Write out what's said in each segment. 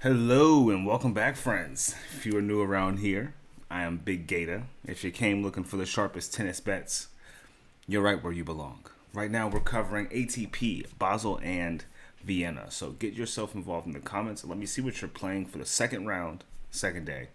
Hello and welcome back, friends. If you are new around here, I am Big Gator. If you came looking for the sharpest tennis bets, you're right where you belong. Right now, we're covering ATP, Basel, and Vienna. So get yourself involved in the comments and let me see what you're playing for the second round, second day.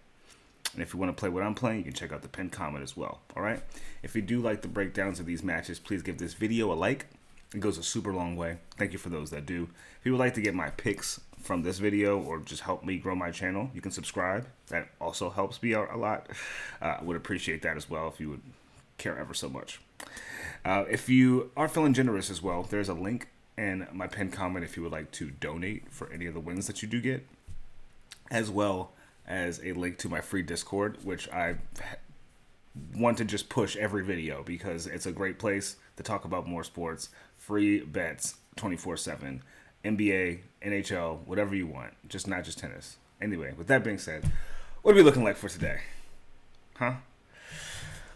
And if you want to play what I'm playing, you can check out the pinned comment as well. All right. If you do like the breakdowns of these matches, please give this video a like. It goes a super long way. Thank you for those that do. If you would like to get my picks from this video or just help me grow my channel, you can subscribe. That also helps me out a lot. I would appreciate that as well if you would care ever so much. If you are feeling generous as well, there's a link in my pinned comment if you would like to donate for any of the wins that you do get, as well as a link to my free Discord, which I want to just push every video because it's a great place to talk about more sports, free bets 24/7, NBA, NHL, whatever you want, just not just tennis. Anyway, with that being said, what are we looking like for today? Huh?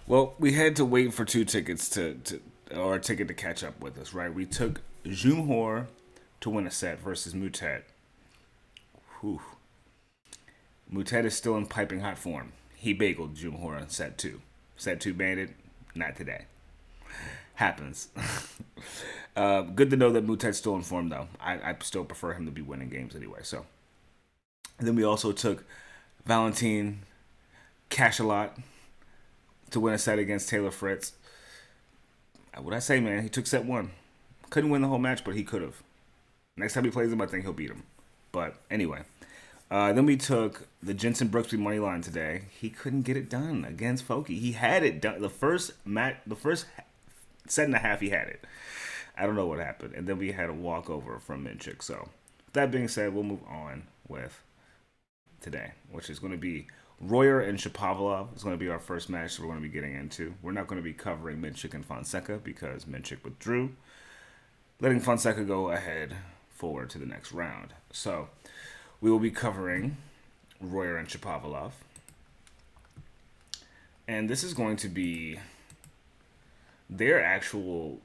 Well, we had to wait for two tickets or a ticket to catch up with us, right? We took Humbert to win a set versus Moutet. Whew. Moutet is still in piping hot form. He bageled Humbert on set two. Set two bandit, not today. Happens. Good to know that Moutet's still in form, though. I still prefer him to be winning games anyway. So, and then we also took Valentin Cachalot to win a set against Taylor Fritz. What I say, man? He took set one. Couldn't win the whole match, but he could have. Next time he plays him, I think he'll beat him. But anyway. Then we took the Jensen Brooksby money line today. He couldn't get it done against Foki. He had it done. The first set and a half, he had it. I don't know what happened. And then we had a walkover from Mensik. So, that being said, we'll move on with today, which is going to be Royer and Shapovalov. It's going to be our first match that we're going to be getting into. We're not going to be covering Mensik and Fonseca because Mensik withdrew, letting Fonseca go ahead forward to the next round. So, we will be covering Royer and Shapovalov. And this is going to be their actual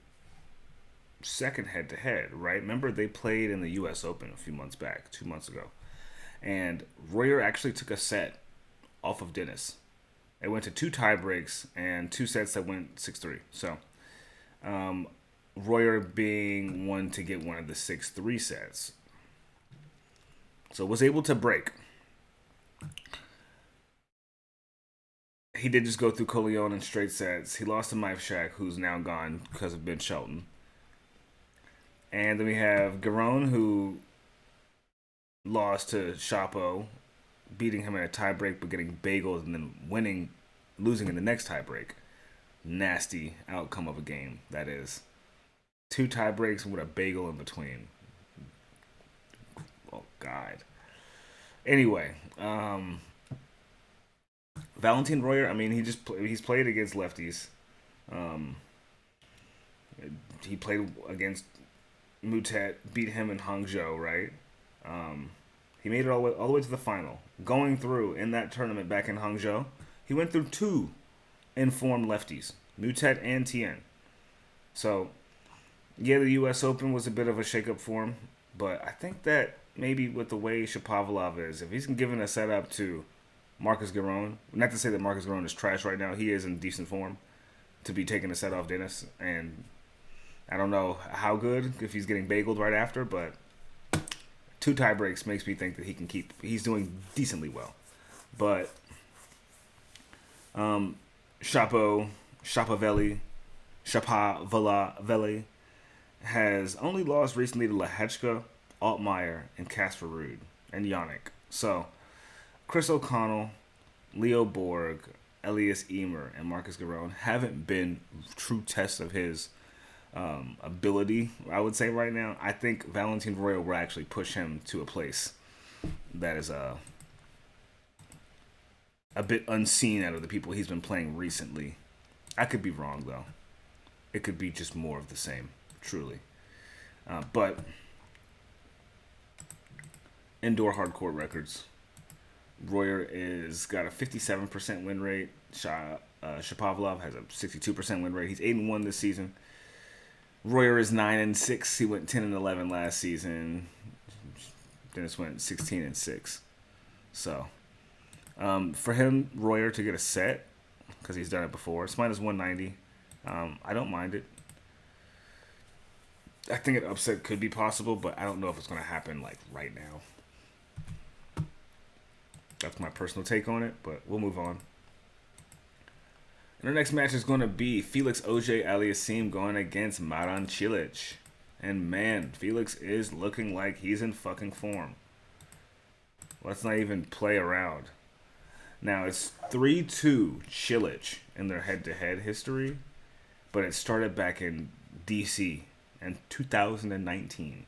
second head-to-head, right? Remember, they played in the U.S. Open a few months back, 2 months ago. And Royer actually took a set off of Dennis. It went to 2 tie breaks and 2 sets that went 6-3. So, Royer being one to get one of the 6-3 sets. So was able to break. He did just go through Coleon in straight sets. He lost to Miveshak, who's now gone because of Ben Shelton. And then we have Garon, who lost to Chapo, beating him in a tiebreak, but getting bageled and then losing in the next tiebreak. Nasty outcome of a game, that is. 2 tiebreaks with a bagel in between. Oh, God. Anyway, Valentin Royer, I mean, he's played against lefties. He played against Moutet, beat him in Hangzhou, right? He made it all the way to the final. Going through in that tournament back in Hangzhou, he went through 2 informed lefties, Moutet and Tien. So, yeah, the U.S. Open was a bit of a shake-up for him, but I think that maybe with the way Shapovalov is, if he's giving a setup to Marcus Giron, not to say that Marcus Giron is trash right now, he is in decent form to be taking a set off Dennis, and I don't know how good if he's getting bageled right after, but 2 tie breaks makes me think that he's doing decently well. But Shapovalov has only lost recently to Lehechka, Altmaier, and Casper Ruud, and Yannick. So, Chris O'Connell, Leo Borg, Elias Emer, and Marcus Giron haven't been true tests of his ability, I would say, right now. I think Valentin Royer will actually push him to a place that is a bit unseen out of the people he's been playing recently. I could be wrong, though. It could be just more of the same, truly. But indoor hardcourt records. Royer is got a 57% win rate. Shapovalov has a 62% win rate. He's 8-1 this season. Royer is 9-6. He went 10-11 last season. Dennis went 16-6. So, for him, Royer to get a set, because he's done it before, it's minus 190. I don't mind it. I think an upset could be possible, but I don't know if it's going to happen like right now. That's my personal take on it, but we'll move on. And our next match is going to be Felix Auger-Aliassime going against Maran Cilic. And man, Felix is looking like he's in fucking form. Let's not even play around. Now, it's 3-2 Cilic in their head-to-head history, but it started back in DC in 2019.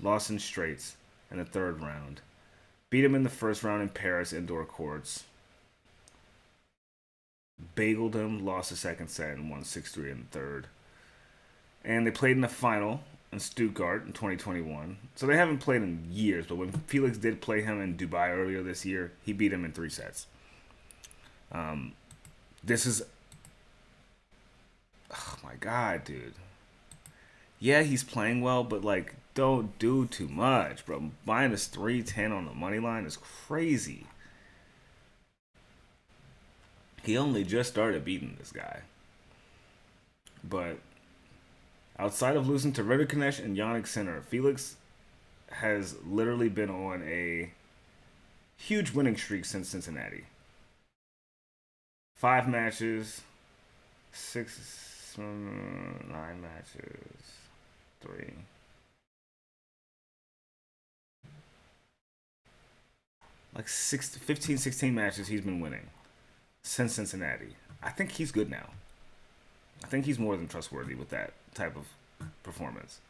Lost in straights in the third round. Beat him in the first round in Paris indoor courts. Bageled him, lost the second set, and won 6-3 in the third. And they played in the final in Stuttgart in 2021. So they haven't played in years, but when Felix did play him in Dubai earlier this year, he beat him in 3 sets. This is... Oh my god, dude. Yeah, he's playing well, but like, don't do too much, bro. Minus 310 on the money line is crazy. He only just started beating this guy. But outside of losing to Redicanesh and Yannick Sinner, Felix has literally been on a huge winning streak since Cincinnati. 5 matches, 9 matches, 3. Like 15, 16 matches he's been winning since Cincinnati. I think he's good now. I think he's more than trustworthy with that type of performance.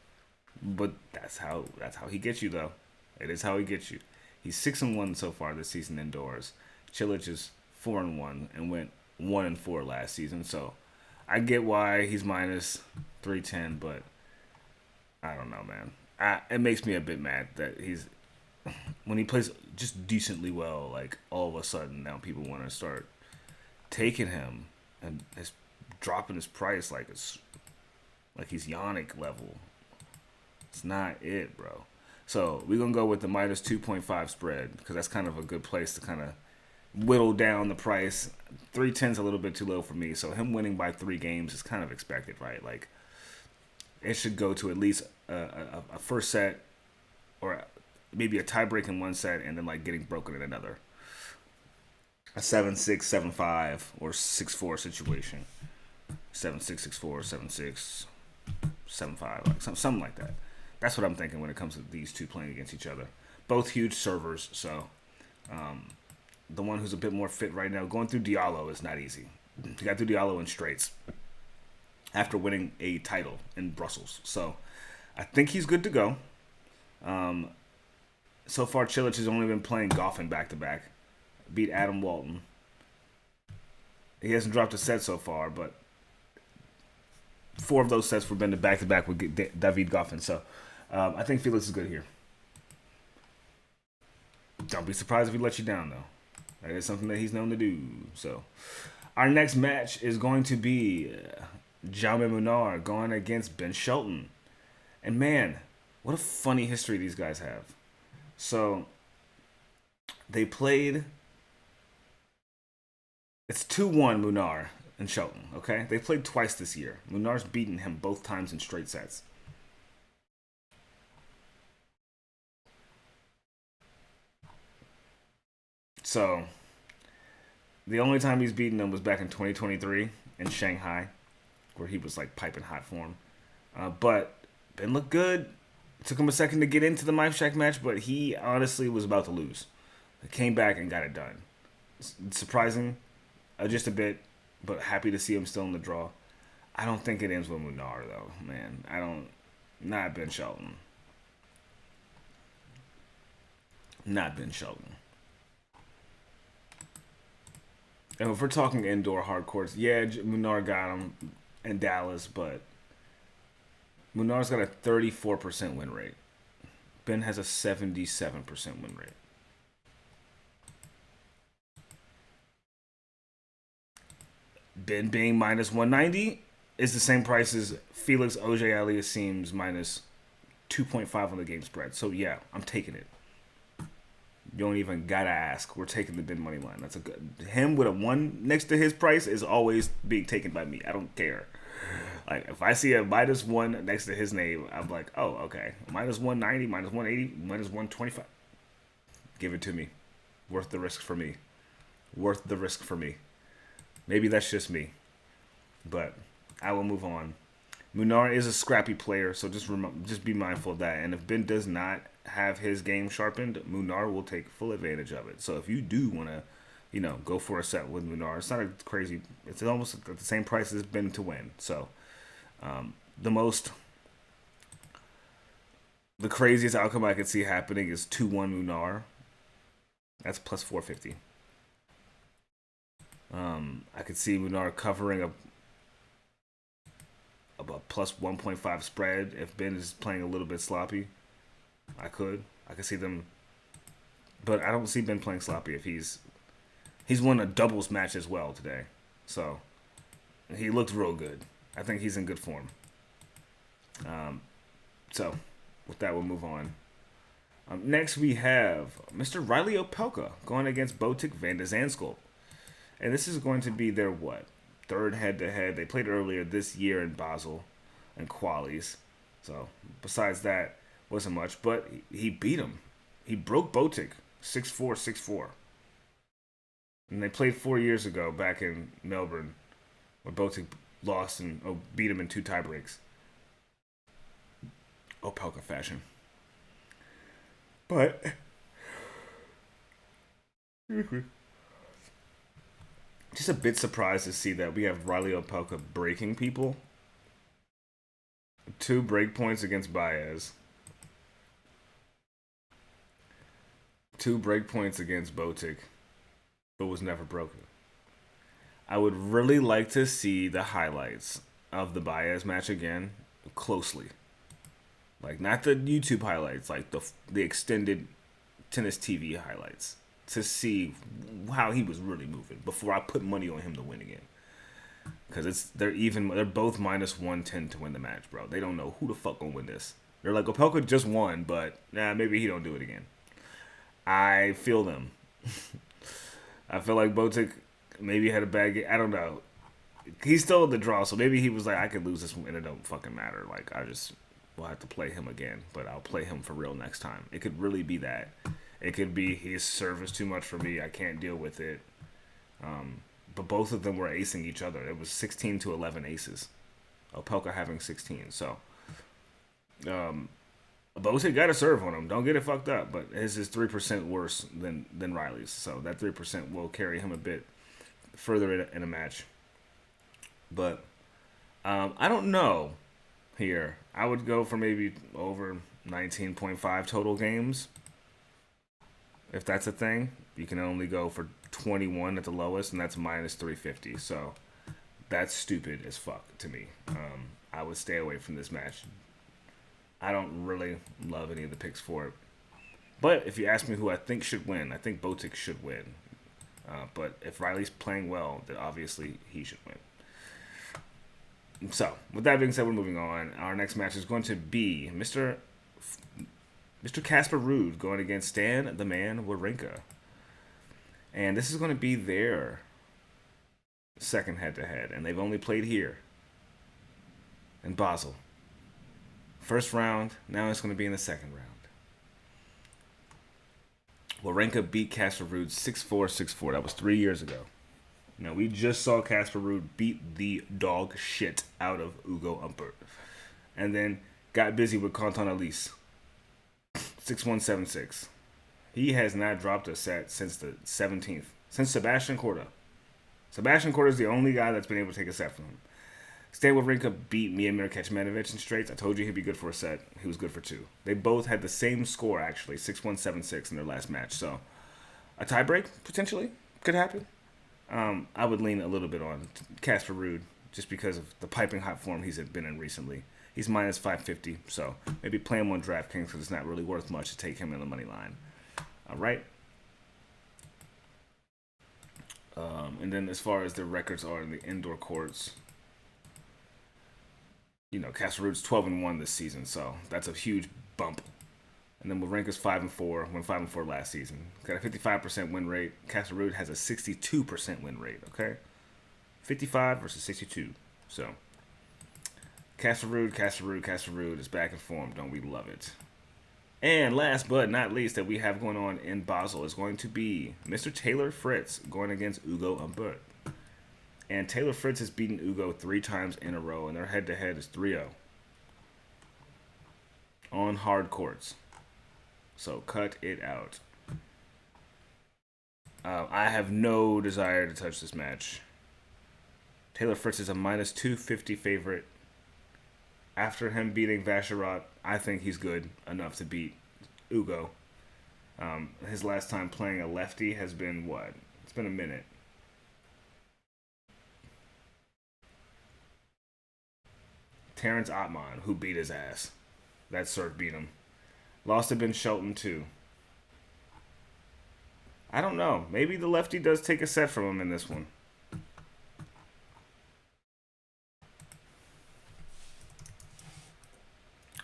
But that's how he gets you, though. It is how he gets you. He's 6-1 so far this season indoors. Cilic is 4-1 and went 1-4 last season. So I get why he's minus 310, but I don't know, man. It makes me a bit mad that he's when he plays just decently well. Like all of a sudden now people want to start taking him and dropping his price like he's Yannick level. It's not it, bro. So we're going to go with the minus 2.5 spread because that's kind of a good place to kind of whittle down the price. 310's a little bit too low for me, so him winning by 3 games is kind of expected, right? Like, it should go to at least a first set or maybe a tiebreak in one set and then, like, getting broken in another. A 7-6, 7-5, or 6-4 situation. 7-6, 6-4, 7-6, 7-5, like something like that. That's what I'm thinking when it comes to these two playing against each other. Both huge servers, so the one who's a bit more fit right now, going through Diallo is not easy. He got through Diallo in straights after winning a title in Brussels. So I think he's good to go. So far, Cilic has only been playing golfing back-to-back. Beat Adam Walton. He hasn't dropped a set so far, but 4 of those sets were been to back-to-back with David Goffin. So I think Felix is good here. Don't be surprised if he lets you down, though. That is something that he's known to do. So our next match is going to be Jaume Munar going against Ben Shelton. And man, what a funny history these guys have. So they played... It's 2-1 Munar and Shelton, okay? They played twice this year. Munar's beaten him both times in straight sets. So, the only time he's beaten him was back in 2023 in Shanghai, where he was like piping hot for him. But Ben looked good. It took him a second to get into the Mike Shack match, but he honestly was about to lose. He came back and got it done. Surprising, just a bit, but happy to see him still in the draw. I don't think it ends with Munar, though, man. Not Ben Shelton. Not Ben Shelton. And if we're talking indoor hard courts, yeah, Munar got him in Dallas, but Munar's got a 34% win rate. Ben has a 77% win rate. Ben being minus 190 is the same price as Felix Auger-Aliassime's minus 2.5 on the game spread. So, yeah, I'm taking it. You don't even gotta ask. We're taking the bid money line. That's a good. Him with a 1 next to his price is always being taken by me. I don't care. Like if I see a -1 next to his name, I'm like, oh, okay. -190, -180, -125. Give it to me. Worth the risk for me. Worth the risk for me. Maybe that's just me, but I will move on. Munar is a scrappy player, so just be mindful of that. And if Ben does not have his game sharpened, Munar will take full advantage of it. So if you do want to, go for a set with Munar, it's not a crazy. It's almost at the same price as Ben to win. So the craziest outcome I could see happening is 2-1 Munar. That's plus 450. I could see Munar covering a plus 1.5 spread if Ben is playing a little bit sloppy. I could see them, but I don't see Ben playing sloppy if he's won a doubles match as well today. So he looked real good. I think he's in good form. So with that, we'll move on. Next, we have Mr. Riley Opelka going against Botic van de Zandschulp. And this is going to be their, third head-to-head. They played earlier this year in Basel and qualies. So, besides that, wasn't much. But he beat him. He broke Botic 6-4, 6-4. And they played 4 years ago back in Melbourne, where Botic lost and beat him in 2 tiebreaks. Opelka fashion. But just a bit surprised to see that we have Riley Opelka breaking people. 2 break points against Baez. 2 break points against Botic, but was never broken. I would really like to see the highlights of the Baez match again closely. Like, not the YouTube highlights, like the extended tennis TV highlights, to see how he was really moving before I put money on him to win again. Because they're both -110 to win the match, bro. They don't know who the fuck gonna win this. They're like, Opelka just won, but maybe he don't do it again. I feel them. I feel like Botic maybe had a bad game. I don't know. He's still in the draw, so maybe he was like, I could lose this one and it don't fucking matter. Like, we'll have to play him again, but I'll play him for real next time. It could really be that. It could be his serve is too much for me. I can't deal with it. But both of them were acing each other. It was 16 to 11 aces. Opelka having 16. So, Botic got a serve on him. Don't get it fucked up. But his is 3% worse than Riley's. So that 3% will carry him a bit further in a match. But I don't know here. I would go for maybe over 19.5 total games. If that's a thing, you can only go for 21 at the lowest, and that's -350. So that's stupid as fuck to me. I would stay away from this match. I don't really love any of the picks for it. But if you ask me who I think should win, I think Botic should win. But if Riley's playing well, then obviously he should win. So, with that being said, we're moving on. Our next match is going to be Mr. Casper Ruud going against Stan the Man Wawrinka. And this is going to be their second head-to-head. And they've only played here in Basel. First round, now it's going to be in the second round. Wawrinka beat Casper Ruud 6-4, 6-4. That was 3 years ago. Now, we just saw Casper Ruud beat the dog shit out of Ugo Humbert. And then got busy with Quentin Elise. 6-1, 7-6. He has not dropped a set since the 17th. Since Sebastian Korda. Sebastian Korda is the only guy that's been able to take a set from him. Stan Wawrinka beat Miomir Kecmanovic in straights. I told you he'd be good for a set. He was good for 2. They both had the same score, actually. 6-1, 7-6 in their last match. So, a tiebreak, potentially, could happen. I would lean a little bit on Casper Ruud just because of the piping hot form he's been in recently. He's -550, so maybe play him on DraftKings because it's not really worth much to take him in the money line. All right. And then as far as the records are in the indoor courts, Casper Ruud's 12-1 this season, so that's a huge bump And then Wawrinka's 5-4, went 5-4 last season. Got a 55% win rate. Ruud has a 62% win rate. Okay, 55 versus 62. So Ruud is back in form. Don't we love it? And last but not least that we have going on in Basel is going to be Mr. Taylor Fritz going against Humbert. And Taylor Fritz has beaten Ugo 3 times in a row, and their head-to-head is 3-0 on hard courts. So cut it out. I have no desire to touch this match. Taylor Fritz is a minus 250 favorite. After him beating Vacherat, I think he's good enough to beat Ugo. His last time playing a lefty has been what? It's been a minute. Terrence Ottman, who beat his ass. That Sirk beat him. Lost to Ben Shelton, too. I don't know. Maybe the lefty does take a set from him in this one.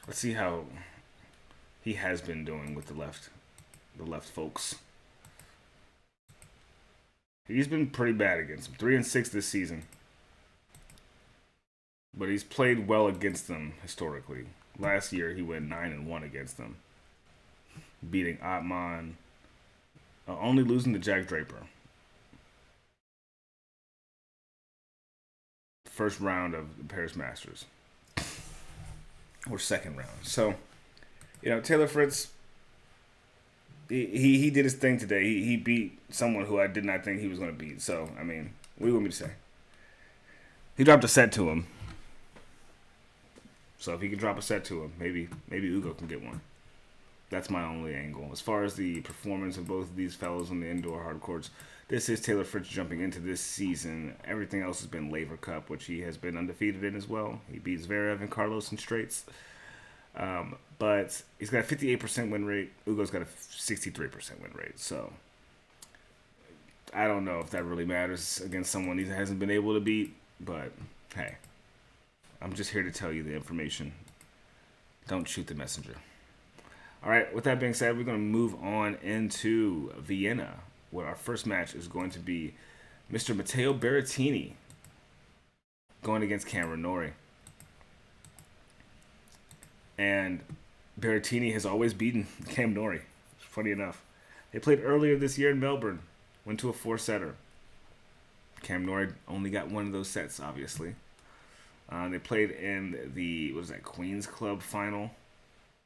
Let's see how he has been doing with the left folks. He's been pretty bad against them. 3-6 this season. But he's played well against them historically. Last year, he went 9-1 against them. Beating Ottman. Only losing to Jack Draper. First round of the Paris Masters. Or second round. So, Taylor Fritz, he did his thing today. He beat someone who I did not think he was going to beat. So, I mean, what do you want me to say? He dropped a set to him. So if he can drop a set to him, maybe Ugo can get one. That's my only angle. As far as the performance of both of these fellows on the indoor hard courts, this is Taylor Fritz jumping into this season. Everything else has been Laver Cup, which he has been undefeated in as well. He beat Zverev and Carlos in straights. But he's got a 58% win rate. Ugo's got a 63% win rate. So I don't know if that really matters against someone he hasn't been able to beat. But hey, I'm just here to tell you the information. Don't shoot the messenger. All right, with that being said, we're going to move on into Vienna, where our first match is going to be Mr. Matteo Berrettini going against Norrie. And Berrettini has always beaten Norrie, funny enough. They played earlier this year in Melbourne, went to a 4-setter. Norrie only got one of those sets, obviously. They played in the, Queen's Club final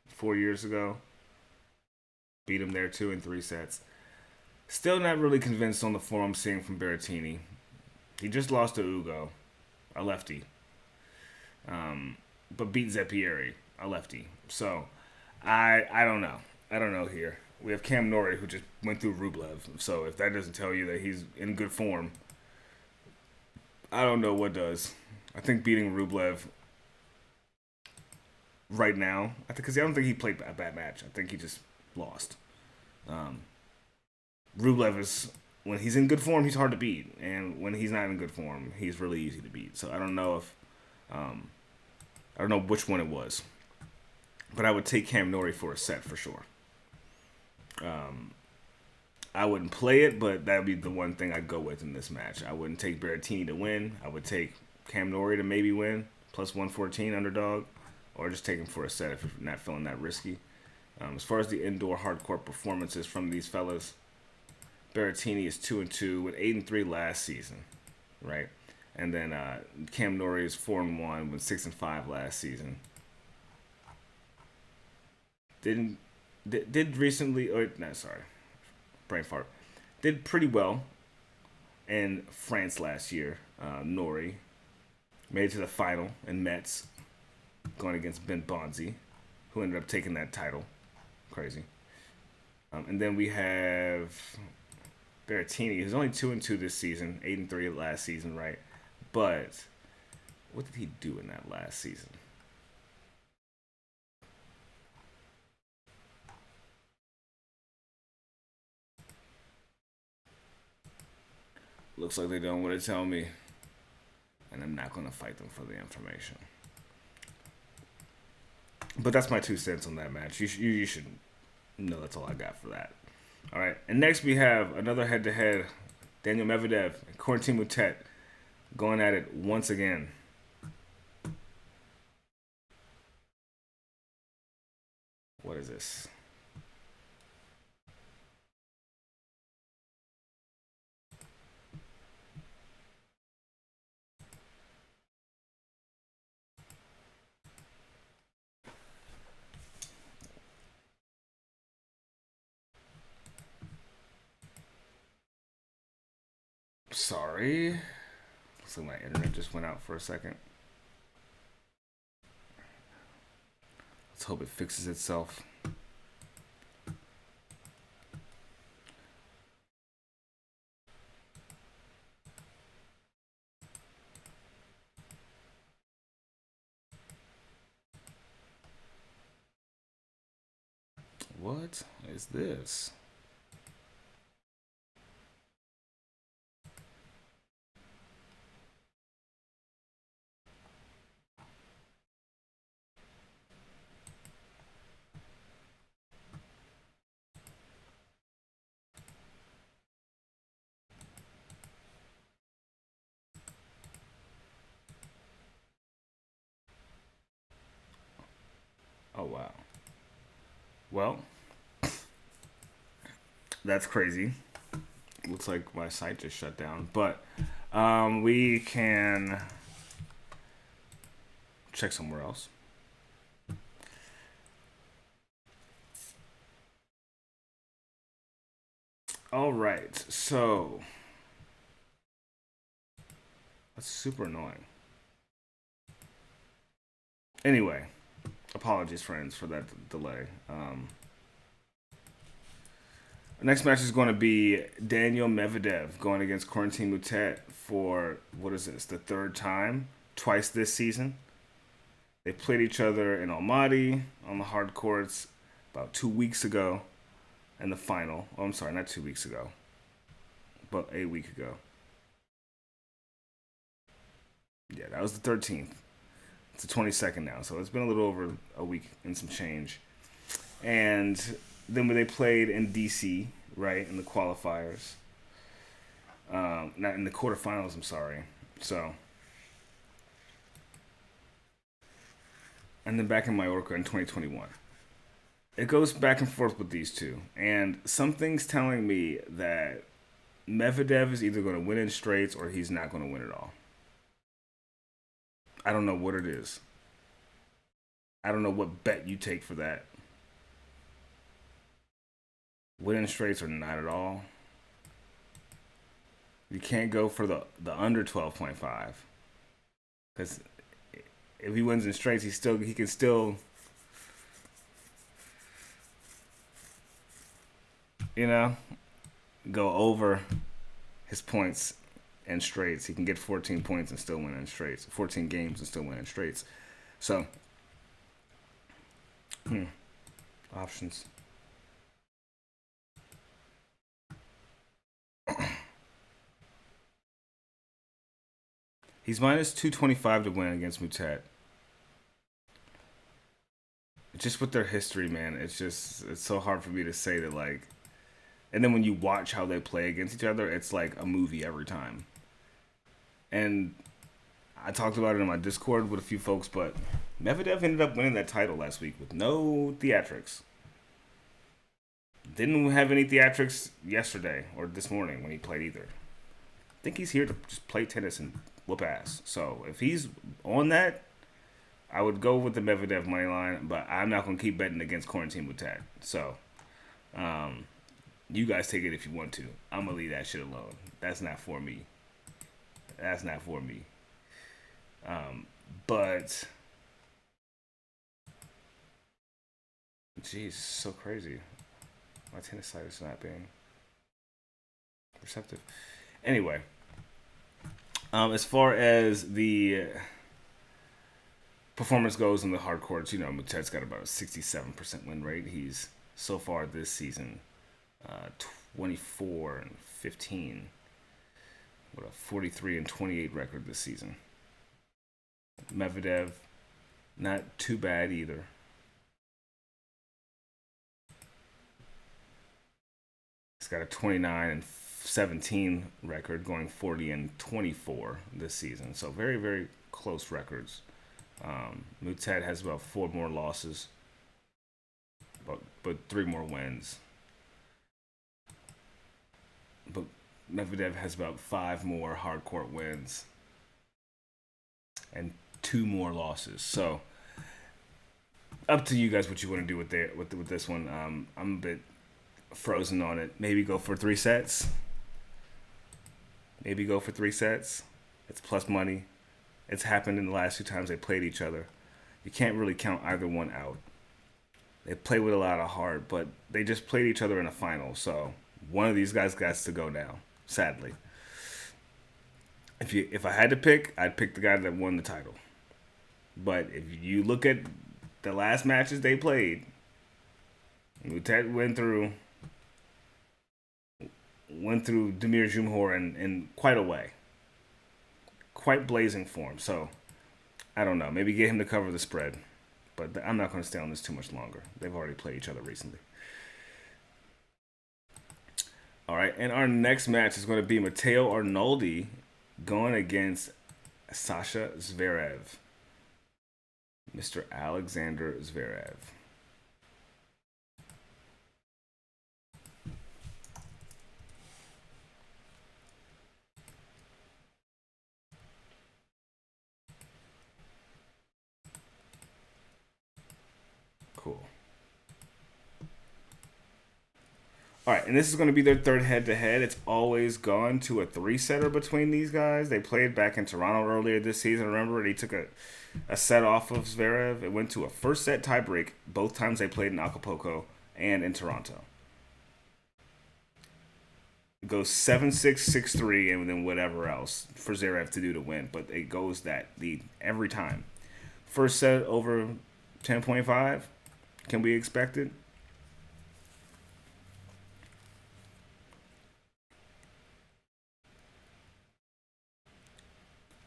4 years ago. Beat him there, too, in 3 sets. Still not really convinced on the form I'm seeing from Berrettini. He just lost to Ugo, a lefty. But beat Etcheverry, a lefty. So, I don't know. I don't know here. We have Norrie, who just went through Rublev. So, if that doesn't tell you that he's in good form, I don't know what does. I think beating Rublev right now, because I don't think he played a bad match. I think he just lost. Rublev is, when he's in good form, he's hard to beat, and when he's not in good form, he's really easy to beat. So I don't know if, I don't know which one it was, but I would take Norrie for a set for sure. I wouldn't play it, but that would be the one thing I'd go with in this match. I wouldn't take Berrettini to win. I would take Norrie to maybe win, plus 114 underdog, or just take him for a set if you're not feeling that risky. As far as the indoor hardcore performances from these fellas, Berrettini is 2-2 with 8-3 last season, right? And then Norrie is 4-1 with 6-5 last season. Did recently, brain fart. Did pretty well in France last year. Norrie made it to the final in Metz, going against Ben Bonzi, who ended up taking that title. Crazy. And then we have Berrettini, who's only 2-2 this season, 8-3 last season, right? But what did he do in that last season? Looks like they don't want to tell me, and I'm not going to fight them for the information. But that's my 2 cents on that match. You should No, that's all I got for that. All right, and next we have another head-to-head. Daniel Medvedev and Corentin Moutet going at it once again. What is this? Sorry. Looks like my internet just went out for a second. Let's hope it fixes itself. What is this? Oh, wow. Well, that's crazy. Looks like my site just shut down. But we can check somewhere else. All right. So that's super annoying. Anyway, apologies, friends, for that delay. Next match is going to be Daniel Medvedev going against Corentin Moutet for, what is this, the third time? Twice this season. They played each other in Almaty on the hard courts about 2 weeks ago in the final. Oh, I'm sorry, not 2 weeks ago, but a week ago. Yeah, that was the 13th. It's the 22nd now, so it's been a little over a week and some change. And then when they played in DC, right, in the qualifiers, not in the quarterfinals, I'm sorry. So, and then back in Mallorca in 2021. It goes back and forth with these two, and something's telling me that Medvedev is either going to win in straights or he's not going to win at all. I don't know what it is. I don't know what bet you take for that. Winning straights or not at all. You can't go for the under 12.5 because if he wins in straights, he can still, you know, go over his points in straights. He can get 14 points and still win in straights. 14 games and still win in straights. So, options. He's minus 225 to win against Moutet. Just with their history, man, it's so hard for me to say that, like, and then when you watch how they play against each other, it's like a movie every time. And I talked about it in my Discord with a few folks, but Medvedev ended up winning that title last week with no theatrics. Didn't have any theatrics yesterday or this morning when he played either. I think he's here to just play tennis and whoop ass. So if he's on that, I would go with the Medvedev money line, but I'm not going to keep betting against Corentin Moutet. So you guys take it if you want to. I'm going to leave that shit alone. That's not for me. That's not for me. But, jeez, so crazy. My tennis site is not being receptive. Anyway, as far as the performance goes in the hard courts, you know, Moutet's got about a 67% win rate. He's so far this season 24 and 15 with a 43 and 28 record this season. Medvedev, not too bad either. got a 29-17 record, going 40-24 this season. So very, very close records. Moutet has about 4 more losses, but 3 more wins. But Medvedev has about 5 more hard court wins and 2 more losses. So up to you guys what you want to do with this one. I'm a bit frozen on it. Maybe go for 3 sets. It's plus money. It's happened in the last 2 times they played each other. You can't really count either one out. They play with a lot of heart, but they just played each other in a final, so one of these guys got to go now, sadly. If I had to pick, I'd pick the guy that won the title. But if you look at the last matches they played, Moutet went through Demir Jumhur in quite a way. Quite blazing form. So, I don't know. Maybe get him to cover the spread. But I'm not going to stay on this too much longer. They've already played each other recently. All right, and our next match is going to be Matteo Arnaldi going against Sasha Zverev. Mr. Alexander Zverev. Cool. All right, and this is going to be their third head-to-head. It's always gone to a 3-setter between these guys. They played back in Toronto earlier this season. Remember, he took a set off of Zverev. It went to a first-set tiebreak both times they played in Acapulco and in Toronto. It goes 7-6, 6-3, and then whatever else for Zverev to do to win. But it goes that lead every time. First set over 10.5. Can we expect it?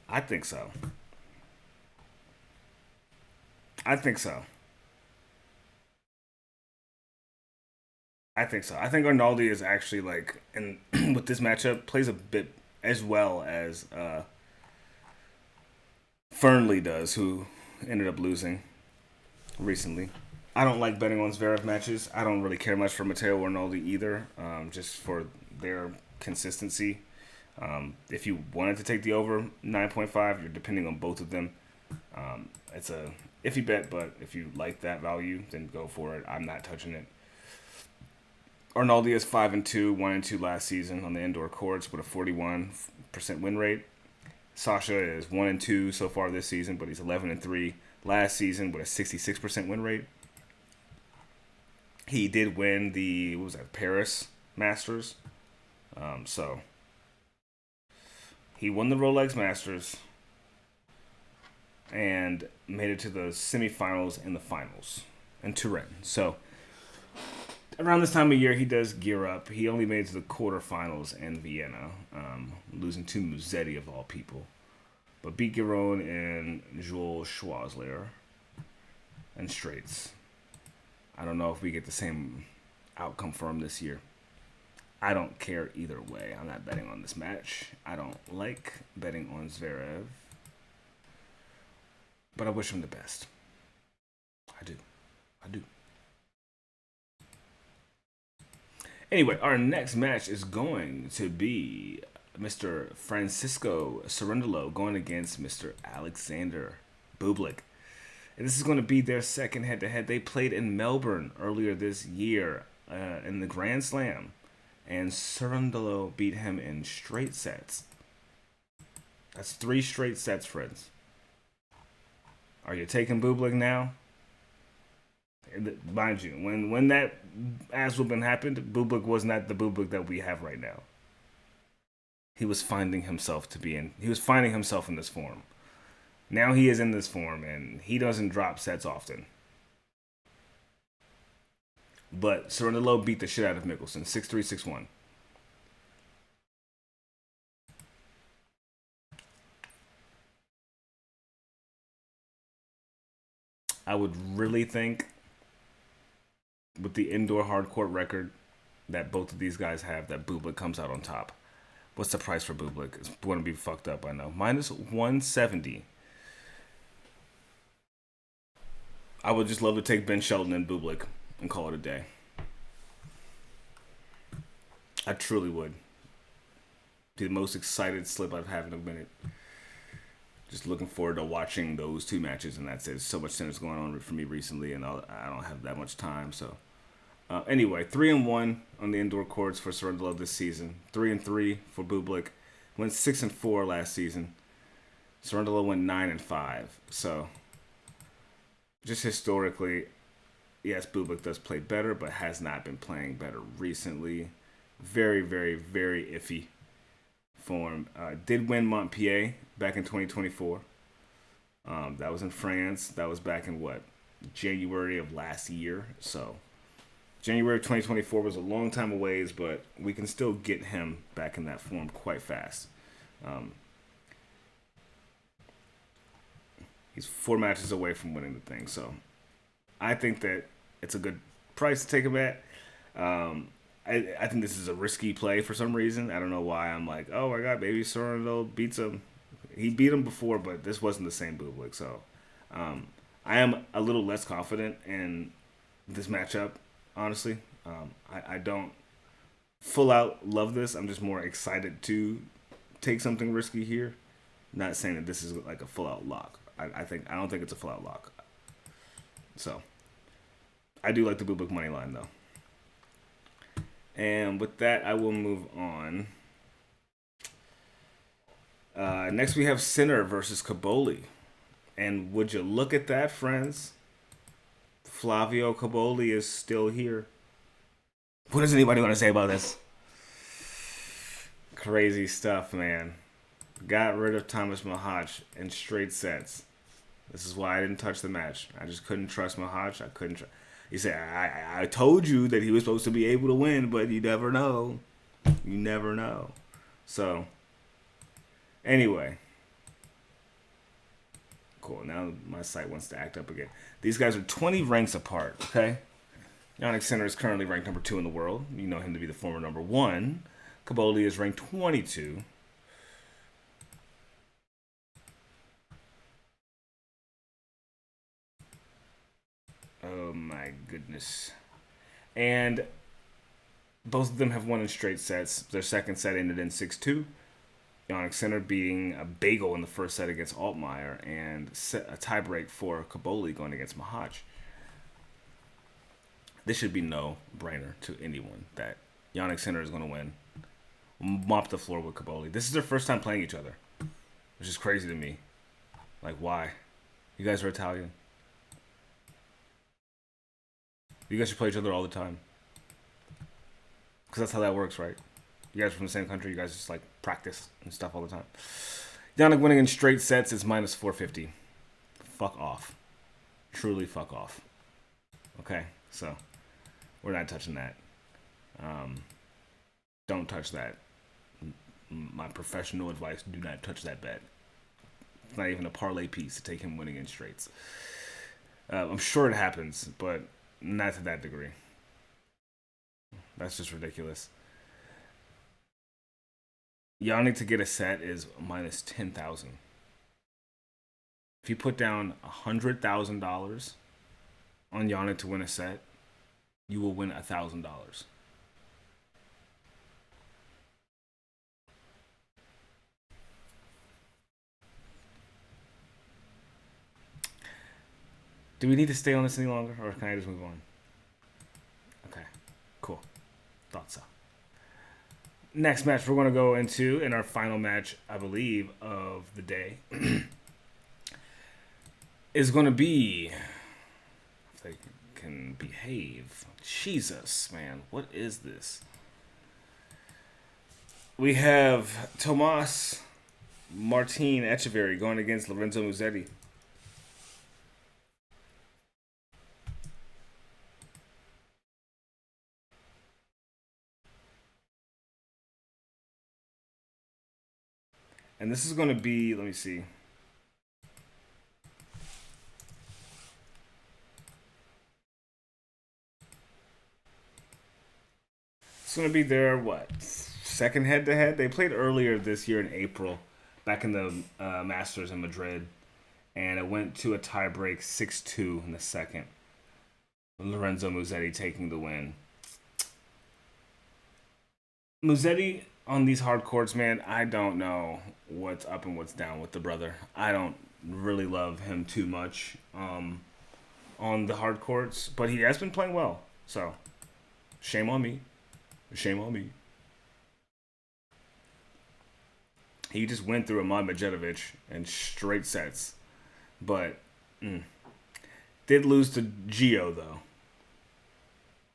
I think so. I think Arnaldi is actually and with this matchup plays a bit as well as Fernley does, who ended up losing recently. I don't like betting on Zverev matches. I don't really care much for Matteo Arnaldi either, just for their consistency. If you wanted to take the over 9.5, you're depending on both of them. It's a iffy bet, but if you like that value, then go for it. I'm not touching it. Arnaldi is 5-2, 1-2 last season on the indoor courts with a 41% win rate. Sasha is 1-2 so far this season, but he's 11-3 last season with a 66% win rate. He did win the Paris Masters. So he won the Rolex Masters and made it to the semifinals and the finals in Turin. So around this time of year, he does gear up. He only made it to the quarterfinals in Vienna, losing to Musetti of all people. But beat Giron and Joel Schwazler and straights. I don't know if we get the same outcome for him this year. I don't care either way. I'm not betting on this match. I don't like betting on Zverev. But I wish him the best. I do. Anyway, our next match is going to be Mr. Francisco Cerundolo going against Mr. Alexander Bublik. And this is going to be their second head-to-head. They played in Melbourne earlier this year in the Grand Slam. And Cerundolo beat him in straight sets. That's 3 straight sets, friends. Are you taking Bublik now? Mind you, when that ass whooping happened, Bublik was not the Bublik that we have right now. He was finding himself in this form. Now he is in this form, and he doesn't drop sets often. But Cerundolo beat the shit out of Mickelson, 6-3, 6-1. I would really think, with the indoor hard court record that both of these guys have that Bublik comes out on top. What's the price for Bublik? It's going to be fucked up, I know. Minus 170. I would just love to take Ben Shelton and Bublik and call it a day. I truly would. Be the most excited slip I've had in a minute. Just looking forward to watching those two matches, and that's it. There's so much tennis going on for me recently, and I don't have that much time. So, anyway, 3-1 on the indoor courts for Cerundolo this season. 3-3 for Bublik. Went 6-4 last season. Cerundolo went 9-5. So, just historically, yes, Bublik does play better, but has not been playing better recently. Very, very, very iffy form. Did win Montpellier back in 2024. That was in France. That was back in January of last year. So January of 2024 was a long time away, but we can still get him back in that form quite fast. He's 4 matches away from winning the thing. So I think that it's a good price to take him at. I think this is a risky play for some reason. I don't know why. I'm like, oh my god, maybe Cerundolo beats him. He beat him before, but this wasn't the same Bublik. So I am a little less confident in this matchup, honestly. I don't full out love this. I'm just more excited to take something risky here. Not saying that this is like a full out lock. I don't think it's a full out lock. So I do like the Bublik money line though. And with that, I will move on. Next, we have Sinner versus Cobolli. And would you look at that, friends? Flavio Cobolli is still here. What does anybody want to say about this? Crazy stuff, man. Got rid of Thomas Mahach in straight sets. This is why I didn't touch the match. I just couldn't trust Mahach. I couldn't He said, I told you that he was supposed to be able to win, but you never know. You never know. So, anyway. Cool. Now my site wants to act up again. These guys are 20 ranks apart, okay? Jannik Sinner is currently ranked number 2 in the world. You know him to be the former number 1. Cobolli is ranked 22. Oh my goodness. And both of them have won in straight sets. Their second set ended in 6-2. Jannik Sinner beating a bagel in the first set against Altmaier and a tiebreak for Cobolli going against Mahach. This should be no brainer to anyone that Jannik Sinner is going to win. Mop the floor with Cobolli. This is their first time playing each other, which is crazy to me. Like, why? You guys are Italian. You guys should play each other all the time. Because that's how that works, right? You guys are from the same country. You guys just, like, practice and stuff all the time. Jannik winning in straight sets is minus 450. Fuck off. Truly fuck off. Okay, so we're not touching that. Don't touch that. My professional advice, do not touch that bet. It's not even a parlay piece to take him winning in straights. I'm sure it happens, but not to that degree. That's just ridiculous. Jannik to get a set is minus 10,000. If you put down $100,000 on Jannik to win a set, you will win $1,000. Do we need to stay on this any longer, or can I just move on? Okay, cool. Thought so. Next match we're going to go into, in our final match, I believe, of the day, is going to be, if they can behave. Jesus, man, what is this? We have Tomas Martin Etcheverry going against Lorenzo Musetti. And this is going to be, let me see. It's gonna be their what second head-to-head. They played earlier this year in April, back in the Masters in Madrid, and it went to a tiebreak 6-2 in the second. Lorenzo Musetti taking the win. Musetti on these hard courts, man, I don't know what's up and what's down with the brother. I don't really love him too much on the hard courts, but he has been playing well. So, shame on me. Shame on me. He just went through Ahmad Medvedev in straight sets, but did lose to Gio though,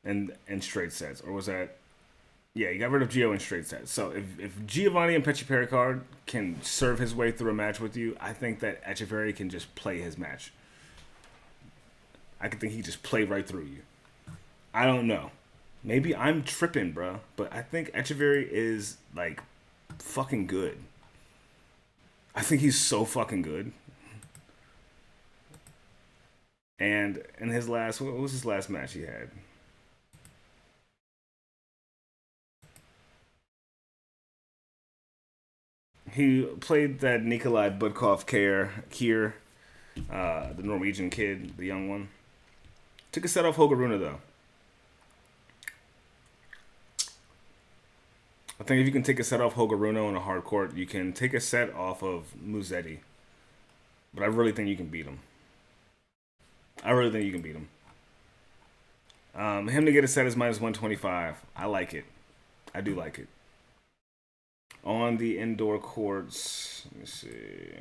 in straight sets, or was that? Yeah, he got rid of Gio in straight sets. So if Giovanni and Pericard can serve his way through a match with you, I think that Etcheverry can just play his match. I could think he just play right through you. I don't know. Maybe I'm tripping, bro. But I think Etcheverry is, like, fucking good. I think he's so fucking good. And in his last... What was his last match he had? He played that Nikolai Budkov Kier, the Norwegian kid, the young one. Took a set off Hogaruna, though. I think if you can take a set off Hogaruna on a hard court, you can take a set off of Musetti. But I really think you can beat him. I really think you can beat him. Him to get a set is minus 125. I like it. I do like it. On the indoor courts, let me see.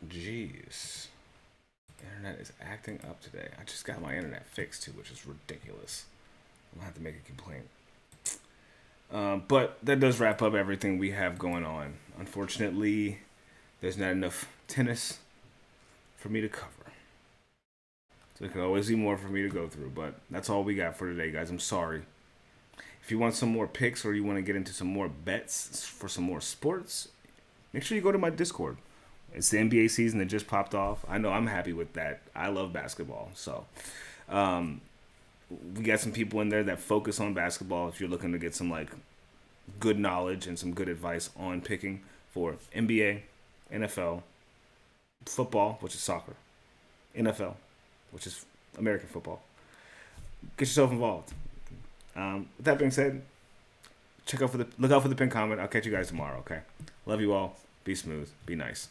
Jeez. Internet is acting up today. I just got my internet fixed too, which is ridiculous. I'm gonna have to make a complaint. But that does wrap up everything we have going on. Unfortunately, there's not enough tennis for me to cover. So there can always be more for me to go through. But that's all we got for today, guys. I'm sorry. If you want some more picks or you want to get into some more bets for some more sports, make sure you go to my Discord. It's the NBA season that just popped off. I know I'm happy with that. I love basketball. So we got some people in there that focus on basketball if you're looking to get some like good knowledge and some good advice on picking for NBA, NFL, football, which is soccer, NFL, which is American football. Get yourself involved. With that being said, look out for the pinned comment. I'll catch you guys tomorrow, okay? Love you all. Be smooth. Be nice.